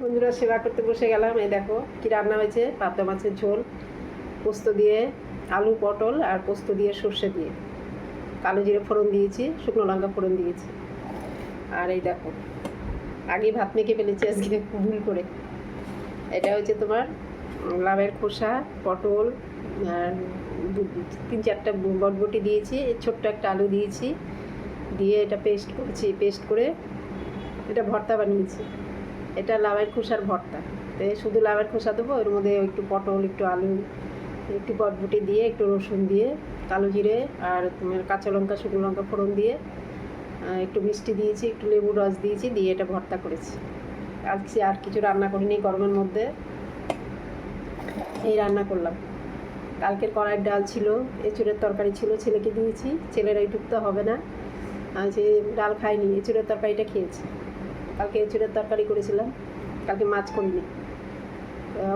বন্ধুরা, সেবা করতে বসে গেলাম। এই দেখো কি রান্না হয়েছে। পাবদা মাছের ঝোল, পোস্ত দিয়ে, আলু পটল আর পোস্ত দিয়ে, সর্ষে দিয়ে, কালো জিরে ফোড়ন দিয়েছি, শুকনো লঙ্কা ফোড়ন দিয়েছি। আর এই দেখো আগেই ভাত মেখে ফেলেছি আজকে ভুল করে। এটা হচ্ছে তোমার লাউয়ের খোসা, পটল আর 3-4টা বটবটি দিয়েছি, ছোট্ট একটা আলু দিয়েছি, দিয়ে এটা পেস্ট করেছি। পেস্ট করে এটা ভর্তা বানিয়েছি। এটা লাউয়ের খোসার ভর্তা। তো শুধু লাউয়ের খোসা দেবো, ওর মধ্যে একটু পটল, একটু আলু, একটু বটবটি দিয়ে, একটু রসুন দিয়ে, কালো জিরে আর তোমার কাঁচা লঙ্কা, শুকনো লঙ্কা ফোড়ন দিয়ে, একটু মিষ্টি দিয়েছি, একটু লেবু রস দিয়েছি, দিয়ে এটা ভর্তা করেছি। আজকে আর কিছু রান্না করিনি গরমের মধ্যে, এই রান্না করলাম। কালকের কড়াইয়ের ডাল ছিল, এঁচুড়ের তরকারি ছিল, ছেলেকে দিয়েছি। ছেলের এইটুক তো হবে না, যে ডাল খাইনি, এঁচুড়ের তরকারিটা খেয়েছি। কালকে এঁচুড়ের তরকারি করেছিলাম, কালকে মাছ করিনি।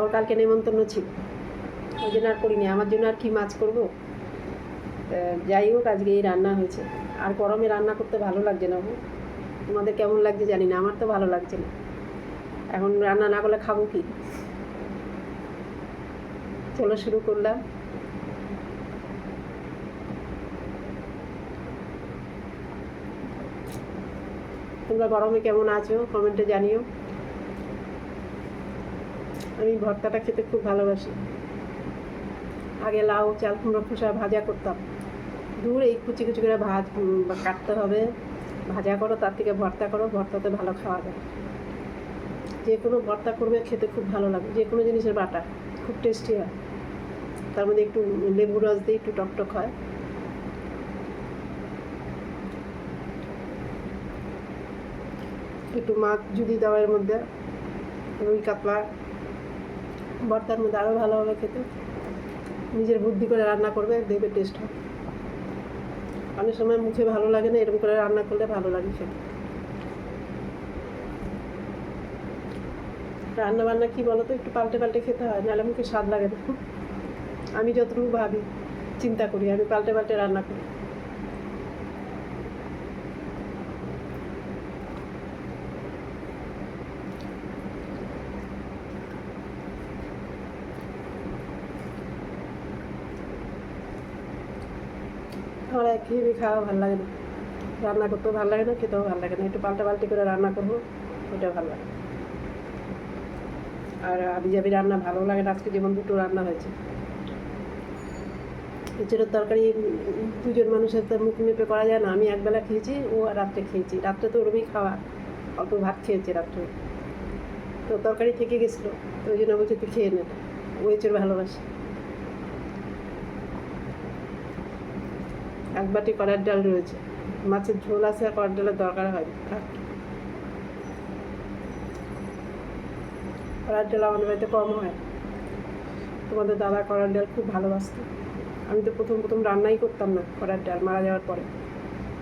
ওর কালকে নেমন্তন্ন ছিল, ওই জন্য আর করিনি। আমার জন্য আর কি মাছ করব। যাই হোক, আজকে এই রান্না হয়েছে। আর গরমে রান্না করতে ভালো লাগছে না। তোমাদের কেমন লাগছে জানি না, আমার তো ভালো লাগছে না। এখন রান্না না করলে খাবো কি। চলো শুরু করলাম। তোমরা গরমে কেমন আছো কমেন্টে জানিও। আমি ভর্তাটা খেতে খুব ভালোবাসি। আগে লাউ, চাল কুমড়ো খোসা ভাজা করতাম। দূর, এই কুচি কুচি করে কাটতে হবে, ভাজা করো, তার থেকে ভর্তা করো, ভর্তাতে ভালো খাওয়া যায়। যে কোনো ভর্তা করবে খেতে খুব ভালো লাগে। যে কোনো জিনিসের বাটা খুব টেস্টি হয়। তার মধ্যে একটু লেবু রস দিয়ে একটু টকটক হয়। একটু মাছ যদি দাও এর মধ্যে, রুই কাতলা, ভর্তার মধ্যে আরও ভালো হবে খেতে। নিজের বুদ্ধি করে রান্না করবে, দেখবে টেস্ট হয়। অনেক সময় মুখে ভালো লাগে না, এরকম করে রান্না করলে ভালো লাগে খেতে। রান্না বান্না কী বলো তো, একটু পাল্টে পাল্টে খেতে হয়, নাহলে মুখে স্বাদ লাগে না। আমি যতটুকু ভাবি, চিন্তা করি, আমি পাল্টে পাল্টে রান্না করি। আমার একঘেয়েমি খাওয়া ভালো লাগে না, রান্না করতেও ভালো লাগে না, খেতেও ভালো লাগে না। একটু পাল্টা পাল্টি করে রান্না করবো, ওটা ভালো লাগে। আর আবিজাবি রান্না ভালো লাগে না। আজকে যেমন দুটো রান্না হয়েছে। এছাড়া তরকারি দুজন মানুষের তো মুখ মেপে করা যায় না। আমি একবেলা খেয়েছি, ও রাত্রে খেয়েছি। রাত্রে তো ওরমই খাওয়া, অল্প ভাত খেয়েছে রাত্রে। তো তরকারি থেকে গেছিলো, তো ওই জন্য বলছে তুই খেয়ে নে। ও এঁচড় ভালোবাসে। এক বাটি কড়ার ডাল রয়েছে, মাছের ঝোল আছে, আর কড়ার ডালের দরকার হয়। কড়ার ডাল আমাদের বাড়িতে কম হয়। তোমাদের দাদা কড়ার ডাল খুব ভালোবাসত। আমি তো প্রথম প্রথম রান্নাই করতাম না কড়ার ডাল, মারা যাওয়ার পরে।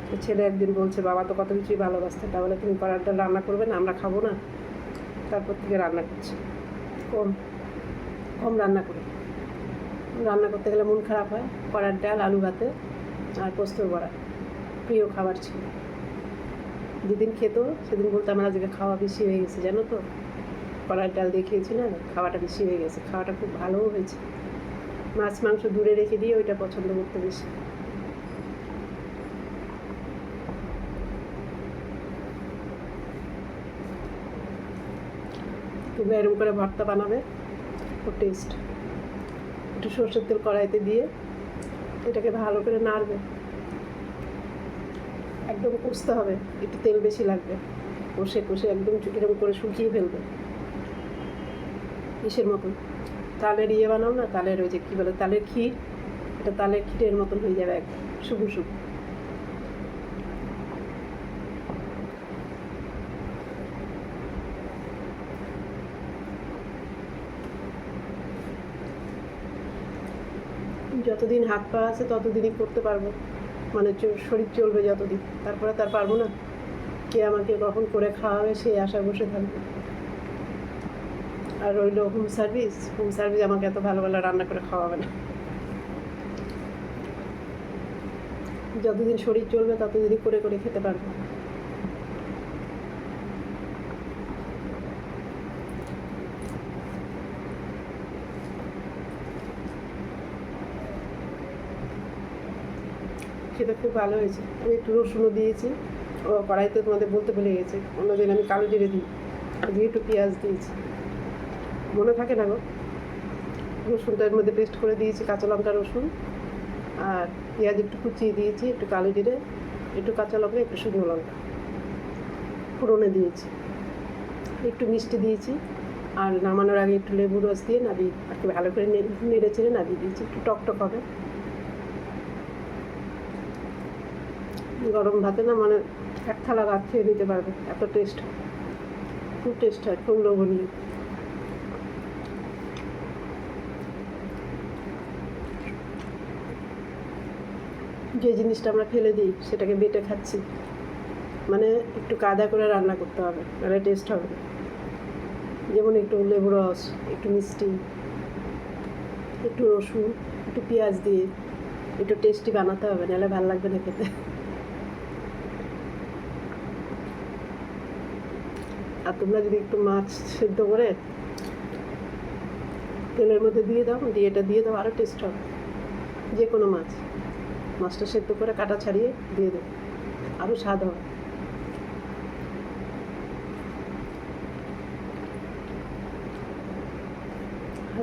তো ছেলে একদিন বলছে, বাবা তো কত কিছুই ভালোবাসতে, তাহলে তুমি কড়ার ডাল রান্না করবে না, আমরা খাবো না। তারপর থেকে রান্না করছি, কম কম রান্না করি। রান্না করতে গেলে মন খারাপ হয়। কড়ার ডাল, আলু ভাতে আর পোস্তর বড়া প্রিয় খাবার ছিল। যেদিন খেত সেদিন বলতে, আমার আজকে খাওয়া বেশি হয়ে গেছে, জানো তো, কড়ার ডাল দিয়ে খেয়েছি না, খাওয়াটা বেশি হয়ে গেছে। খাওয়াটা খুব ভালোও হয়েছে। মাছ মাংস দূরে রেখে দিয়ে ওইটা পছন্দ করতে বেশি। তুমি এরকম করে ভর্তা বানাবে, খুব টেস্ট। একটু সরষের তেল কড়াইতে দিয়ে এটাকে ভালো করে নাড়বে, একদম কষতে হবে, একটু তেল বেশি লাগবে। কষে কষে একদম এরকম করে শুকিয়ে ফেলবে, ইসের মতন। তালের ইয়ে বানাও না, তালের ওই যে কী বলে, তালের ক্ষীর। এটা তালের ক্ষীরের মতন হয়ে যাবে, একদম শুকু শুকু। যতদিন হাত পা আছে ততদিনই করতে পারবো, মানে শরীর চলবে যতদিন। তারপরে তার পারবো না। কে আমাকে কখন করে খাওয়াবে সেই আশায় বসে থাকবে। আর রইল হোম সার্ভিস, হোম সার্ভিস আমাকে এত ভালো ভালো রান্না করে খাওয়াবে না। যতদিন শরীর চলবে ততদিনই করে করে খেতে পারবো। খেতে খুব ভালো হয়েছে। আমি একটু রসুনও দিয়েছি, ও কড়াইতে তোমাদের বলতে ভুলে গেছে, অন্যদিন আমি কালো জিরে দিই, আজকে একটু পেঁয়াজ দিয়েছি, মনে থাকে না গো। রসুনটা এর মধ্যে পেস্ট করে দিয়েছি, কাঁচা লঙ্কা রসুন আর পেঁয়াজ একটু কুচিয়ে দিয়েছি, একটু কালো জিরে, একটু কাঁচা লঙ্কা, একটু শুকনো লঙ্কা ফোড়নে দিয়েছি, একটু মিষ্টি দিয়েছি, আর নামানোর আগে একটু লেবুর রস দিয়ে নাবিয়ে আর কি ভালো করে নেড়ে চেড়ে নাবিয়ে দিয়েছি। একটু টকটক হবে, গরম ভাতে না মানে এক থালা ভাত খেয়ে নিতে পারবে, এত টেস্ট হয়, খুব টেস্ট হয়, খুব লোভনীয়। যে জিনিসটা আমরা ফেলে দিই সেটাকে বেটে খাচ্ছি, মানে একটু কায়দা করে রান্না করতে হবে, নাহলে টেস্ট হবে না। যেমন একটু লেবু রস, একটু মিষ্টি, একটু রসুন, একটু পেঁয়াজ দিয়ে একটু টেস্টি বানাতে হবে, নাহলে ভালো লাগবে না খেতে। আর তোমরা যদি একটু মাছ সেদ্ধ করে তেলের মধ্যে দিয়ে দাও, দিয়ে এটা দিয়ে দাও, আরও টেস্ট হবে। যে কোনো মাছটা সেদ্ধ করে কাটা ছাড়িয়ে দিয়ে দেবো, আরও স্বাদ হবে।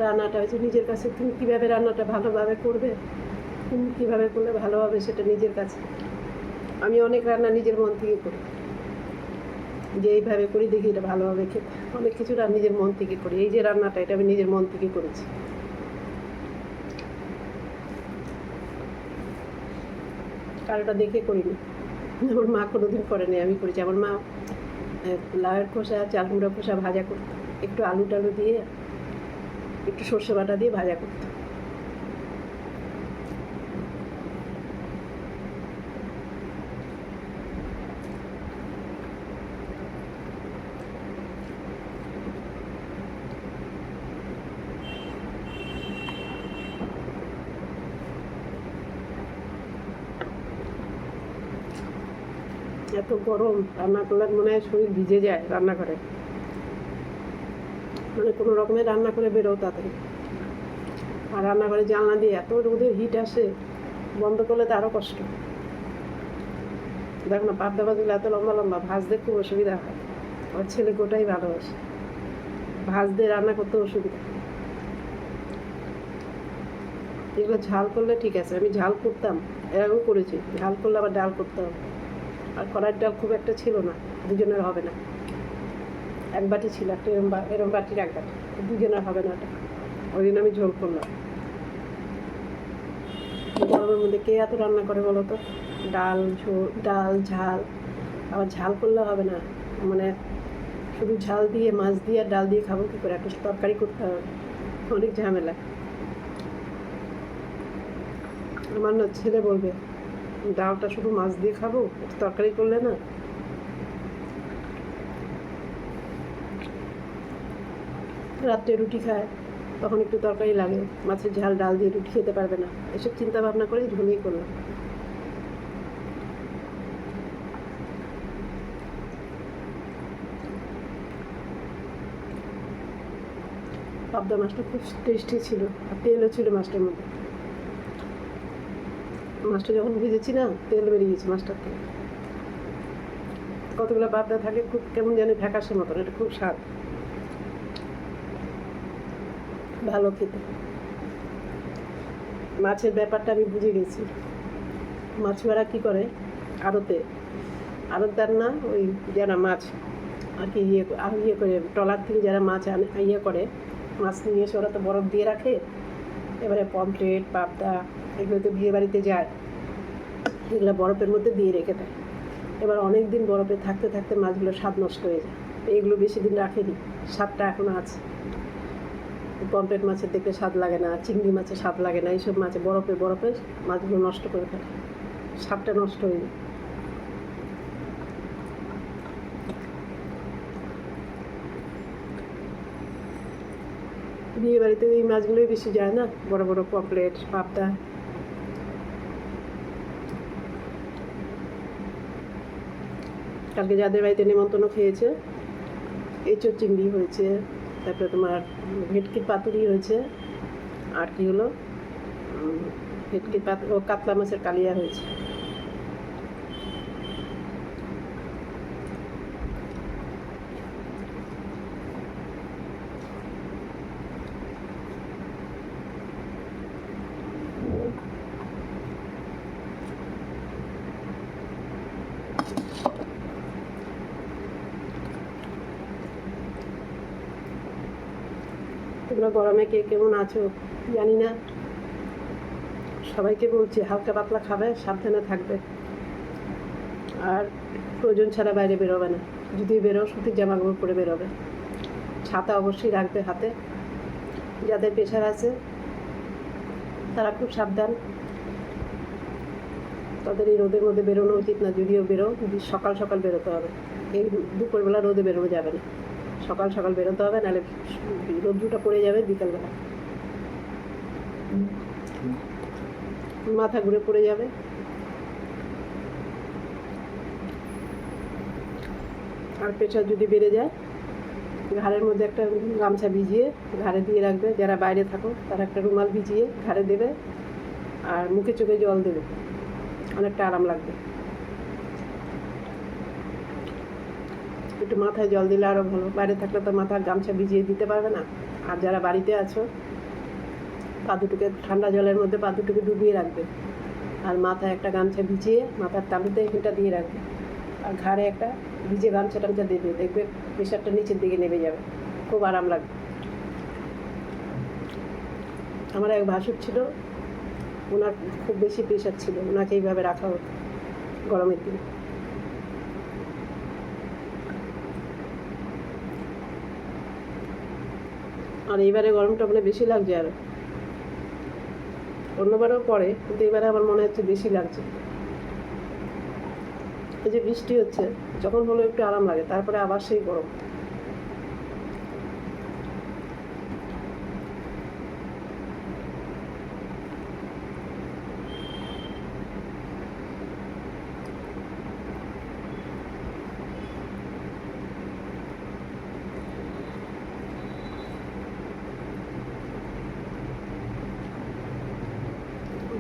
রান্নাটা হচ্ছে নিজের কাছে, তুমি কীভাবে রান্নাটা ভালোভাবে করবে, তুমি কীভাবে করলে ভালো হবে সেটা নিজের কাছে। আমি অনেক রান্না নিজের মন থেকে করি, যে এইভাবে করি দেখি এটা ভালো হবে খেতে, অনেক কিছু নিজের মন থেকে করি। এই যে রান্নাটা, এটা আমি নিজের মন থেকে করেছি, কারোটা দেখে করিনি। আমার মা কোনোদিন করেনি, আমি করেছি। আমার মা লাউয়ের খোসা, চাল কুমড়া খোসা ভাজা করতো, একটু আলু টালু দিয়ে, একটু সর্ষে বাটা দিয়ে ভাজা করতো। এত গরম, রান্না করলে মনে হয় শরীর ভিজে যায় রান্নাঘরে, মানে কোনো রকমের রান্না করে বেরো তাড়াতাড়ি। আর রান্নাঘরে জানলা দিয়ে এত রোদের হিট আসে, বন্ধ করলে তো আরও কষ্ট। দেখো না, পাবদা ভাজগুলো এত লম্বা লম্বা, ভাজতে খুব অসুবিধা হয়। আমার ছেলে গোটাই ভালোবাসে, ভাজতে রান্না করতে অসুবিধা। এগুলো ঝাল করলে ঠিক আছে, আমি ঝাল করতাম, এরকম করেছি, ঝাল করলে আবার ডাল করতে হবে। আর কড়াইয়ের ডাল খুব একটা ছিল না, দুজনের হবে না, এক বাটি ছিল, একটা এরম বাটির এক বাটি, দুজনের হবে না ওটা, ওই দিন আমি ঝোল করলাম। গরমের মধ্যে কে এত রান্না করে বলো তো, ডাল ঝাল, আবার ঝাল করলে হবে না, মানে শুধু ঝাল দিয়ে মাছ দিয়ে আর ডাল দিয়ে খাবো কী করে, একটা তরকারি করতে হবে, অনেক ঝামেলা। আমার না ছেলে বলবে, ডালটা শুধু মাছ দিয়ে খাবো, তরকারি করলে না। রাত্রে রুটি খায়, তখন একটু তরকারি লাগে, মাছের ঝাল ডাল দিয়ে রুটি খেতে পারবে না, এসব চিন্তা ভাবনা করেই ঝুলিয়ে করলাম। পাবদা মাছটা খুব টেস্টি ছিল, আর তেলও ছিল মাছটার মধ্যে। মাছটা যখন ভেজেছি না, তেল বেরিয়ে গেছে মাছটার থেকে, কতগুলো পাবদা থাকে, খুব কেমন জানি ফ্যাকাশে মতন, এটা খুব স্বাদ, ভালো খেতে। মাছের ব্যাপারটা আমি বুঝে গেছি। মাছুয়ারা কী করে, আড়তদার না, ওই যারা মাছ আর কি ইয়ে করে ট্রলার থেকে যারা মাছ আনে ইয়ে করে, মাছ নিয়ে এসে ওরা তো বরফ দিয়ে রাখে। এবারে পমফ্রেট, পাবদা এগুলো তো বিয়ে বাড়িতে যায়, এগুলো বরফের মধ্যে দিয়ে রেখে দেয়। এবার অনেক দিন বরফে থাকতে থাকতে মাছগুলো স্বাদ নষ্ট হয়ে যায়, এইগুলো বেশি দিন রাখেনি, স্বাদটা এখনও আছে। পমফ্রেট মাছের দেখতে স্বাদ লাগে না, চিংড়ি মাছের স্বাদ লাগে না, এইসব মাছে বরফে মাছগুলো নষ্ট করে ফেলে, স্বাদটা নষ্ট হয়ে যায়। বিয়ে বাড়িতে এই মাছগুলোই বেশি যায় না, বড় বড় পমফ্রেট, পাবদা। কালকে যাদের বাড়িতে নিমন্ত্রণ খেয়েছে, এঁচোড় চিংড়ি হয়েছে, তারপরে তোমার ভেটকির পাতুরি হয়েছে, আর কি হলো ভেটকির কাতলা মাছের কালিয়া হয়েছে। তোমরা গরমে কে কেমন আছো জানি না। সবাইকে বলছি হালকা পাতলা খাবে, সাবধানে থাকবে, আর প্রয়োজন ছাড়া বাইরে বেরোবে না। যদি বেরো সুতির জামা কাপড় পরে বেরোবে। ছাতা অবশ্যই রাখবে হাতে। যাদের প্রেশার আছে তারা খুব সাবধান, তাদের এই রোদের মধ্যে বেরোনো উচিত না। যদিও বেরো, সকাল সকাল বেরোতে হবে। এই দুপুরবেলা রোদে বেরোনো যাবে না, সকাল সকাল বেরোতে হবে, নাহলে রোদ্রুটা পড়ে যাবে বিকালবেলা, মাথা ঘুরে পড়ে যাবে। আর প্রেশার যদি বেড়ে যায়, ঘাড়ের মধ্যে একটা গামছা ভিজিয়ে ঘাড়ে দিয়ে রাখবে। যারা বাইরে থাকো তারা একটা রুমাল ভিজিয়ে ঘাড়ে দেবে, আর মুখে চোখে জল দেবে, অনেকটা আরাম লাগবে। একটু মাথায় জল দিলে আরও ভালো। বাইরে থাকলে তো মাথার গামছা ভিজিয়ে দিতে পারবে না। আর যারা বাড়িতে আছো, পা দুটোকে ঠান্ডা জলের মধ্যে পা দুটোকে ডুবিয়ে রাখবে, আর মাথায় একটা গামছা ভিজিয়ে মাথার তালুতে এখানটা দিয়ে রাখবে, আর ঘাড়ে একটা ভিজে গামছা টামছা দেবে। দেখবে প্রেশারটা নিচের দিকে নেমে যাবে, খুব আরাম লাগবে। আমার এক ভাসুর ছিল, ওনার খুব বেশি প্রেশার ছিল, ওনাকে এইভাবে রাখা হতো গরমের দিনে। আর এইবারে গরমটা মানে বেশি লাগছে আরও। অন্যবারও পরে, কিন্তু এবারে আমার মনে হচ্ছে বেশি লাগছে। এই যে বৃষ্টি হচ্ছে, যখন হলো একটু আরাম লাগে, তারপরে আবার সেই গরম।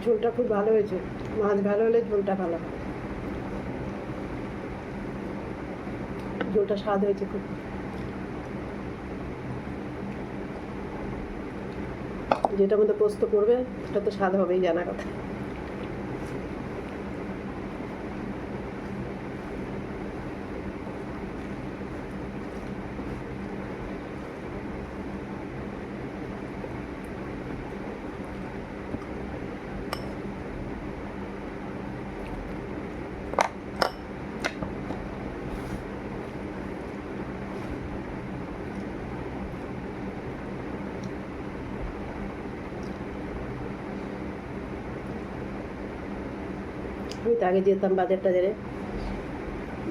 ঝোলটা খুব ভালো হয়েছে। মাছ ভালো হলে ঝোলটা ভালো হয়। ঝোলটা স্বাদ হয়েছে খুব। যেটার মধ্যে পোস্ত করবে সেটা তো স্বাদ হবেই, জানা কথা। আমি তো আগে যেতাম বাজার টাজারে,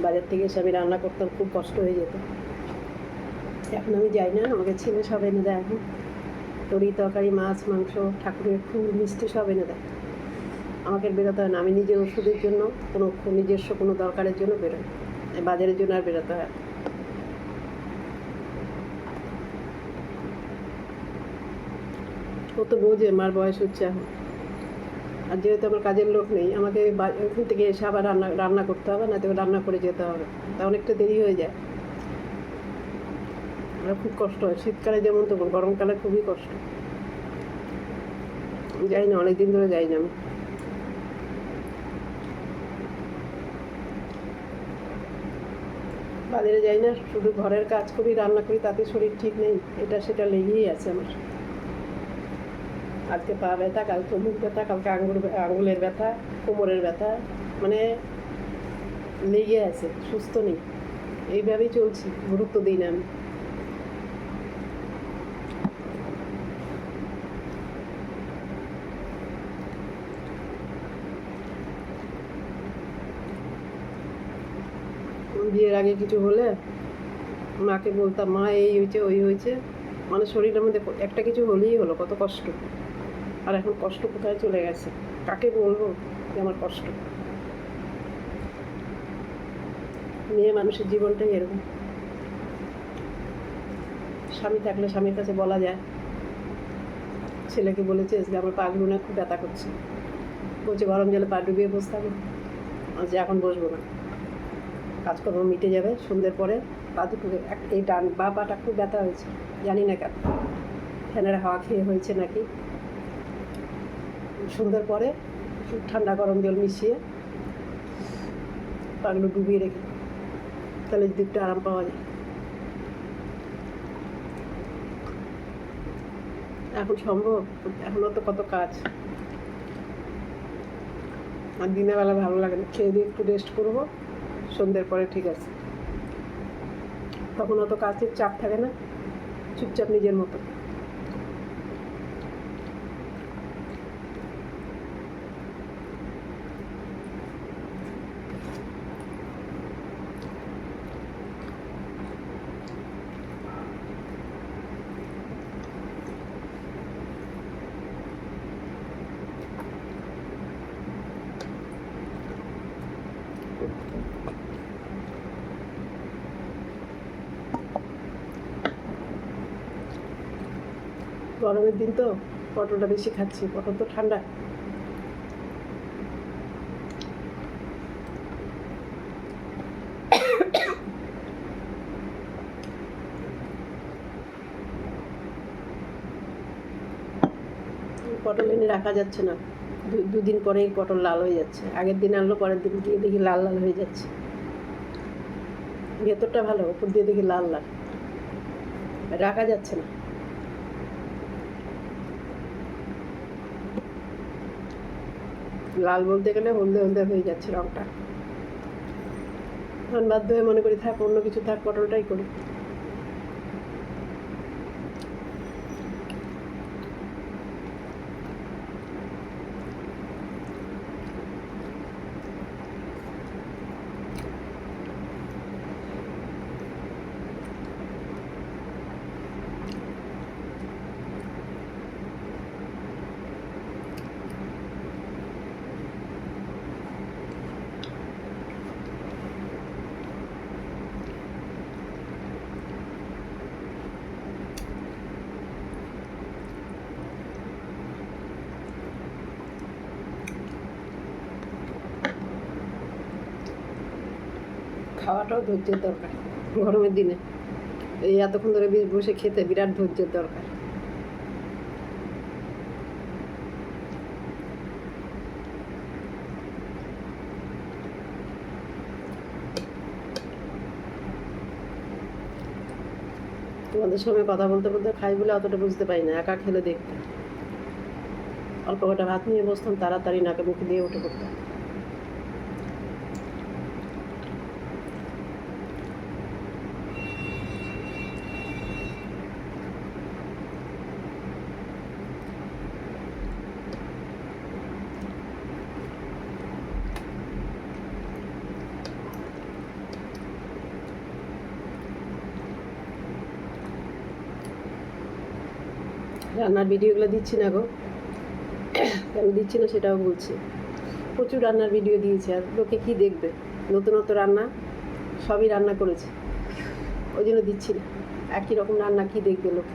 বাজার থেকে এসে আমি রান্না করতাম, খুব কষ্ট হয়ে যেত। এখন আমি যাই না, আমাকে ছেলে সব এনে দেয়। এখন তরি তরকারি, মাছ মাংস, ঠাকুরের ফুল মিষ্টি সব এনে দেয়। আমাকে বেরোতে হয় না। আমি নিজের ওষুধের জন্য, কোনো নিজস্ব কোনো দরকারের জন্য বেরোই, বাজারের জন্য আর বেরোতে হয়। ও তো বোঝে মার বয়স হচ্ছে এখন। আর যেহেতু আমার কাজের লোক নেই, আমাকে ওখান থেকে এসে আবার রান্না করতে হবে, না তো রান্না করে যেতে হবে, তা অনেকটা দেরি হয়ে যায়। আর খুব কষ্ট হয়। শীতকালে যেমন, তখন গরমকালে খুবই কষ্ট। যাই না, অনেকদিন ধরে যাই না আমি। বাজারে যাই না, শুধু ঘরের কাজ করি, রান্না করি, তাতে শরীর ঠিক নেই। এটা সেটা লেগেই আছে আমার। আজকে পা ব্যথা, কালকে মুখ ব্যথা, কালকে আঙুলের ব্যথা, কোমরের ব্যথা, মানে লেগে আছে, সুস্থ নেই। এইভাবেই চলছি, গুরুত্ব দিই না আমি। বিয়ের আগে কিছু হলে মাকে বলতাম, মা এই হয়েছে ওই হয়েছে, মানে শরীরের মধ্যে একটা কিছু হলেই হলো, কত কষ্ট। আর এখন কষ্ট কোথায় চলে গেছে, কাকে বলবো যে আমার কষ্ট। মেয়ে মানুষের জীবনটাই এরকম। স্বামী থাকলে স্বামীর কাছে বলা যায়। ছেলেকে বলেছে যে আমার পাগুলো না খুব ব্যথা করছে, বলছে গরম জলে পা ডুবিয়ে বসতে হবে। যে এখন বসবো না, কাজকর্ম মিটে যাবে সন্ধ্যের পরে। পা দুটো, এই ডান বা পাটা খুব ব্যথা হয়েছে, জানি না কেন, ফ্যানের হাওয়া খেয়ে হয়েছে নাকি। সন্ধ্যের পরে ঠান্ডা গরম জল মিশিয়ে পাগুলো ডুবিয়ে রেখে, তাহলে যদি একটু আরাম পাওয়া যায়। এখন সম্ভব? এখনও তো কত কাজ। আর দিনের বেলা ভালো লাগে না, খেয়ে দিয়ে একটু রেস্ট করবো, সন্ধ্যের পরে ঠিক আছে। তখন অত কাজের চাপ থাকে না, চুপচাপ নিজের মতো। গরমের দিন তো পটলটা বেশি খাচ্ছি, পটল তো ঠান্ডা। পটল এনে রাখা যাচ্ছে না, দুদিন পরেই পটল লাল হয়ে যাচ্ছে। আগের দিন আনলো, পরের দিন দিয়ে দেখি লাল লাল হয়ে যাচ্ছে। ভেতরটা ভালো, উপর দিয়ে দেখি লাল লাল, রাখা যাচ্ছে না। লাল বলতে গেলে হলদে হলদে হয়ে যাচ্ছে রংটা। তখন বাধ্য হয়ে মনে করি থাক, অন্য কিছু থাক, পটলটাই করি। খাওয়াটাও ধৈর্যের দরকার গরমের দিনে। এই এতক্ষণ ধরে বসে খেতে বিরাট ধৈর্যের দরকার। তোমাদের সঙ্গে কথা বলতে বলতে খাই বলে অতটা বুঝতে পারি না, একা খেলে দেখতে। অল্প কটা ভাত নিয়ে বসতাম, তাড়াতাড়ি নাকে মুখে দিয়ে উঠে পড়তাম। রান্নার ভিডিওগুলো দিচ্ছি না গো, কেন দিচ্ছি না সেটাও বলছি। প্রচুর রান্নার ভিডিও দিয়েছি, আর লোকে কী দেখবে? নতুনত্ব রান্না সবই রান্না করেছি, ওই জন্য দিচ্ছি না। একই রকম রান্না কী দেখবে লোকে?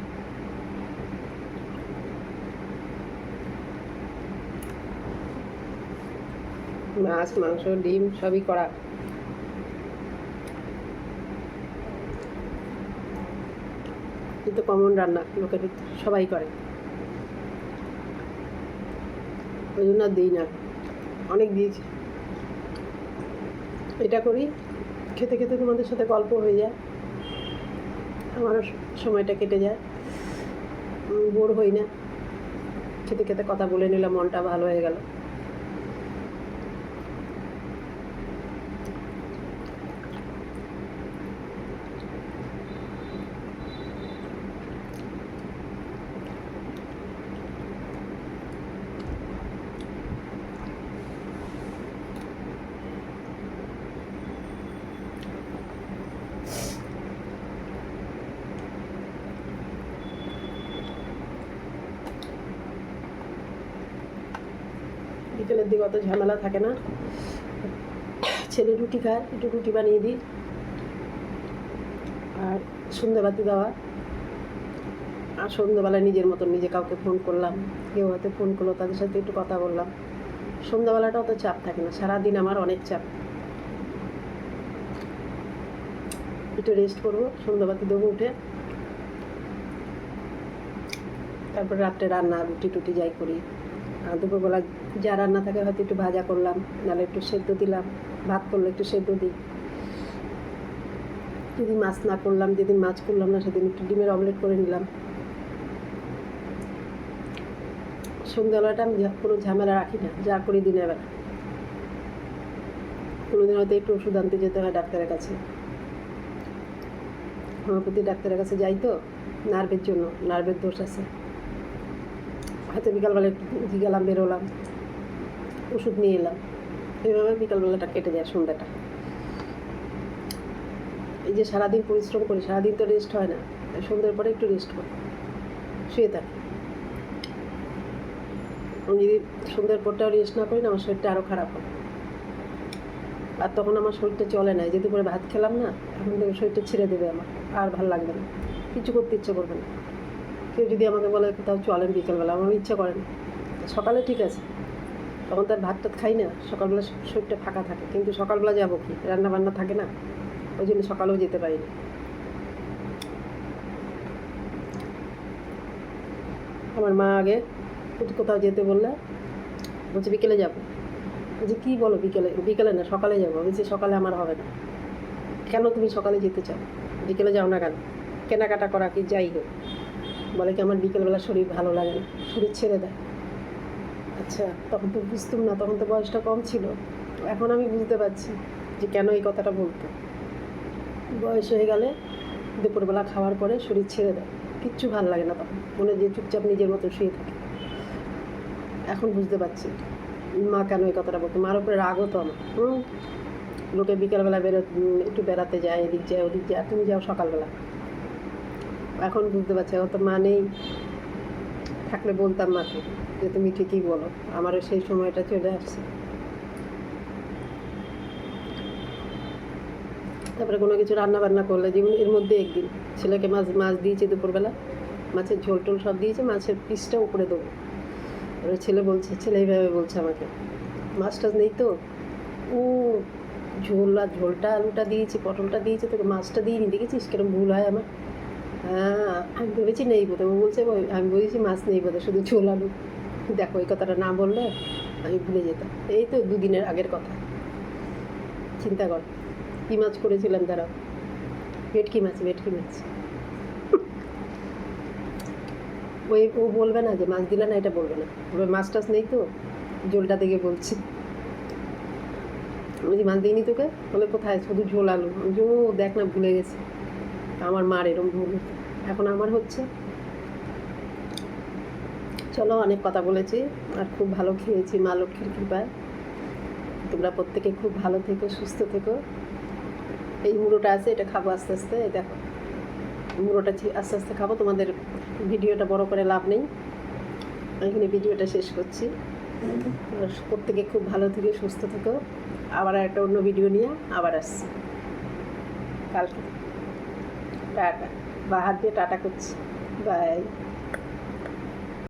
মাছ, মাংস, ডিম সবই করা, কিন্তু কমন রান্না লোকের সবাই করে, ওই জন্য আর দিই না। অনেক দিয়েছি, এটা করি, খেতে খেতে তোমাদের সাথে গল্প হয়ে যায়, আমারও সময়টা কেটে যায়, বোর হই না। খেতে খেতে কথা বলে নিলাম, মনটা ভালো হয়ে গেল। বিকেলের দিকে অত ঝামেলা থাকে না, ছেলে রুটি খায়, একটু রুটি বানিয়ে দিই, আর সন্ধ্যাবাতি দেওয়া। আর সন্ধ্যাবেলায় নিজের মতন নিজে কাউকে ফোন করলাম, কেউ হয়তো ফোন করলো, তাদের সাথে একটু কথা বললাম। সন্ধ্যাবেলাটা অত চাপ থাকে না, সারাদিন আমার অনেক চাপ। একটু রেস্ট করবো, সন্ধ্যাবাতি দেবো উঠে, তারপর রাত্রে রান্না, রুটি টুটি যাই করি। দুপুরবেলা যা রান্না থাকে হয়তো একটু ভাজা করলাম, নাহলে একটু সেদ্ধ দিলাম, ভাত করলে একটু সেদ্ধ দিই। যেদিন মাছ না করলাম, যেদিন মাছ করলাম না, সেদিন একটু ডিমের অমলেট করে নিলাম। সন্ধ্যাবেলাটা আমি কোনো ঝামেলা রাখি না, যা করি দিনের বেলা। কোনোদিন হয়তো একটু ওষুধ আনতে যেতে হয় ডাক্তারের কাছে, হোমিওপ্যাথি ডাক্তারের কাছে যাই তো, নার্ভের জন্য, নার্ভের দোষ আছে। হয়তো বিকালবেলা একটু গেলাম, বেরোলাম, ওষুধ নিয়ে এলাম, এইভাবে বিকালবেলাটা কেটে যায়, সন্ধ্যাটা। এই যে সারাদিন পরিশ্রম করি, সারাদিন তো রেস্ট হয় না, সন্ধ্যার পরে একটু রেস্ট করি, শুয়ে থাকি। আমি যদি সন্ধ্যার পরটাও রেস্ট না করি না, আমার শরীরটা আরও খারাপ হয়। আর তখন আমার শরীরটা চলে না, যেহেতু করে ভাত খেলাম না, এখন থেকে শরীরটা ছেড়ে দেবে আমার, আর ভালো লাগবে না, কিছু করতে ইচ্ছে করবে না। কেউ যদি আমাকে বলে কোথাও চলেন বিকেলবেলা, আমার ইচ্ছা করে না। সকালে ঠিক আছে, তখন তার ভাত টাত খাই না, সকালবেলা শরীরটা ফাঁকা থাকে, কিন্তু সকালবেলা যাবো কি, রান্না বান্না থাকে না, ওই জন্য সকালেও যেতে পারি না। আমার মা আগে কোথাও যেতে বললে বলছে বিকেলে যাবো, বলছি কী বলো বিকেলে? বিকেলে না, সকালে যাবো। বলছি সকালে আমার হবে না। কেন তুমি সকালে যেতে চাও, বিকেলে যাও না কেন? কেনাকাটা করা কি যাই হোক, বলে কি আমার বিকেলবেলা শরীর ভালো লাগে না, শরীর ছেড়ে দেয়। আচ্ছা, তখন তো বুঝতাম না, তখন তো বয়সটা কম ছিল। এখন আমি বুঝতে পারছি যে কেন এই কথাটা বলতো। বয়স হয়ে গেলে দুপুরবেলা খাওয়ার পরে শরীর ছেড়ে দেয়, কিচ্ছু ভালো লাগে না, তখন মনে যে চুপচাপ নিজের মতো শুয়ে থাকে। এখন বুঝতে পারছি মা কেন এই কথাটা বলতো। মার উপরে রাগ হতো আমার। লোকে বিকেলবেলা একটু বেড়াতে যায়, এদিক যায় ওদিক যায়, তুমি যাও সকালবেলা। এখন বুঝতে পারছি অত মা নেই, থাকলে বলতাম মাকে যে তুমি ঠিকই বলো, আমারও সেই সময়টা চলে আসছে। তারপরে কোনো কিছু রান্না বান্না করলে, যেমন এর মধ্যে একদিন ছেলেকে মাছ দিয়েছে দুপুরবেলা, মাছের ঝোল টোল সব দিয়েছে, মাছের পিসটা উপরে দেবো। এবার ছেলে এইভাবে বলছে আমাকে, মাছ টাছ নেই তো? ও ঝোলটা আলুটা দিয়েছি, পটলটা দিয়েছি, তোকে মাছটা দিইনি, দেখেছিস কিরম ভুল হয় আমার। হ্যাঁ, আমি ভেবেছি নেই বোধ, ও বলছে আমি বলেছি মাছ নেই বোধ, শুধু ঝোল আলু। দেখো, এই কথাটা না বললে আমি ভুলে যেতাম। এই তো 2 দিনের আগের কথা, চিন্তা কর। কী মাছ করেছিলাম তারা, ভেটকি মাছ। ও বলবে না যে মাছ দিলে না, এটা বলবে না, বলবে মাছ টাছ নেই তো, ঝোলটা দেখে বলছি। আমি যে মাছ দিইনি তোকে, বলে কোথায়, শুধু ঝোল আলু। ও দেখ না, ভুলে গেছি। আমার মার এরম ভুল হতো, এখন আমার হচ্ছে। চলো, অনেক কথা বলেছি, আর খুব ভালো খেয়েছি মা লক্ষ্মীর কৃপায়। তোমরা প্রত্যেকে খুব ভালো থেকো, সুস্থ থেকো। এই মুড়োটা আছে, এটা খাবো আস্তে আস্তে। এই দেখো, মুড়োটা আস্তে আস্তে খাবো। তোমাদের ভিডিওটা বড় করে লাভ নেই, এখানে ভিডিওটা শেষ করছি। প্রত্যেকে খুব ভালো থেকো, সুস্থ থেকো। আবার একটা অন্য ভিডিও নিয়ে আবার আসছি কালকে। টাটা, বা হাত দিয়ে টাটা করছি, বাই।